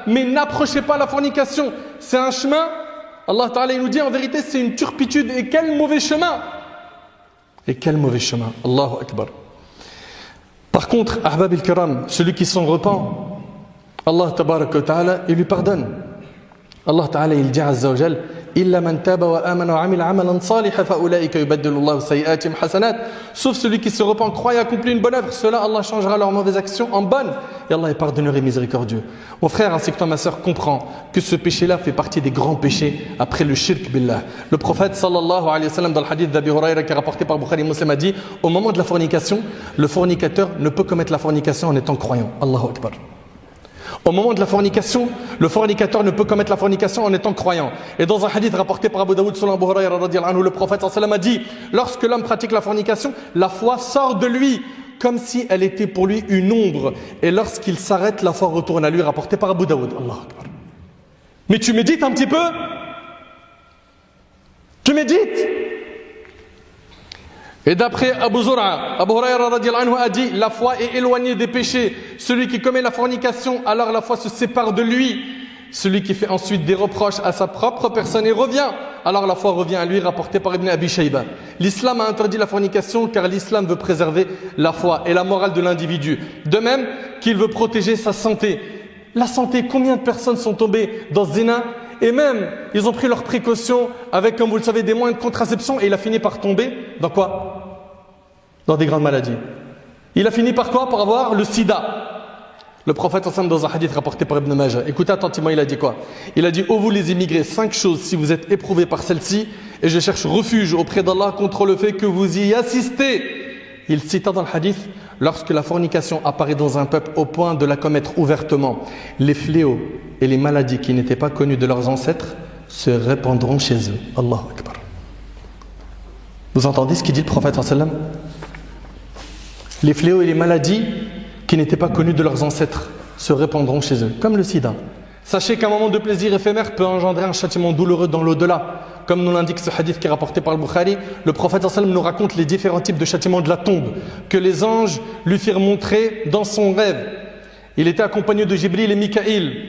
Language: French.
Mais n'approchez pas la fornication. C'est un chemin, Allah Ta'ala il nous dit en vérité c'est une turpitude. Et quel mauvais chemin. Et quel mauvais chemin. Allahu Akbar. Par contre, Ahbab al-Kiram, celui qui s'en repent, Allah Ta'ala il lui pardonne. Allah Ta'ala il dit Azza wa Jal إلا من تاب وآمن وعمل عملا صالحا فأولئك يبدل الله سيئاتهم حسنات. Sauf celui qui se repent, croit et accomplit une bonne œuvre, cela Allah changera leurs mauvaises actions en bonnes et Allah est pardonneur et miséricordieux. Mon frère ainsi que toi ma sœur comprends que ce péché-là fait partie des grands péchés après le shirk billah. Le prophète sallallahu alayhi wa sallam dans le hadith d'Abi Huraira qui est rapporté par Bukhari Muslim a dit au moment de la fornication, le fornicateur ne peut commettre la fornication en étant croyant. Allahu Akbar. Au moment de la fornication, le fornicateur ne peut commettre la fornication en étant croyant. Et dans un hadith rapporté par Abu Daoud selon Abu Huraira radiyallahu anhu, le prophète sallallahu alayhi wa sallam a dit lorsque l'homme pratique la fornication, la foi sort de lui comme si elle était pour lui une ombre. Et lorsqu'il s'arrête, la foi retourne à lui, rapporté par Abu Daoud. Allahu Akbar. Mais tu médites un petit peu. Tu médites. Et d'après Abu Zur'a, Abu Huraira radiyallahu anhu a dit la foi est éloignée des péchés. Celui qui commet la fornication, alors la foi se sépare de lui. Celui qui fait ensuite des reproches à sa propre personne et revient, alors la foi revient à lui, rapporté par Ibn Abi Shayba. L'islam a interdit la fornication car l'islam veut préserver la foi et la morale de l'individu. De même qu'il veut protéger sa santé. La santé, combien de personnes sont tombées dans ce zina? Et même, ils ont pris leurs précautions avec, comme vous le savez, des moyens de contraception et il a fini par tomber dans quoi? Dans des grandes maladies. Il a fini par quoi? Par avoir le sida. Le prophète ensemble dans un hadith rapporté par Ibn Majah. Écoutez attentivement, il a dit quoi? Il a dit, ô vous les immigrés, 5 choses si vous êtes éprouvés par celle-ci et je cherche refuge auprès d'Allah contre le fait que vous y assistez. Il cita dans le hadith, lorsque la fornication apparaît dans un peuple au point de la commettre ouvertement, les fléaux et les maladies qui n'étaient pas connues de leurs ancêtres se répandront chez eux. Allahu Akbar. Vous entendez ce qu'il dit le prophète sallam? Les fléaux et les maladies qui n'étaient pas connus de leurs ancêtres se répandront chez eux, comme le sida. Sachez qu'un moment de plaisir éphémère peut engendrer un châtiment douloureux dans l'au-delà. Comme nous l'indique ce hadith qui est rapporté par le Bukhari, le prophète sallam nous raconte les différents types de châtiments de la tombe que les anges lui firent montrer dans son rêve. Il était accompagné de Jibril et Mikaïl.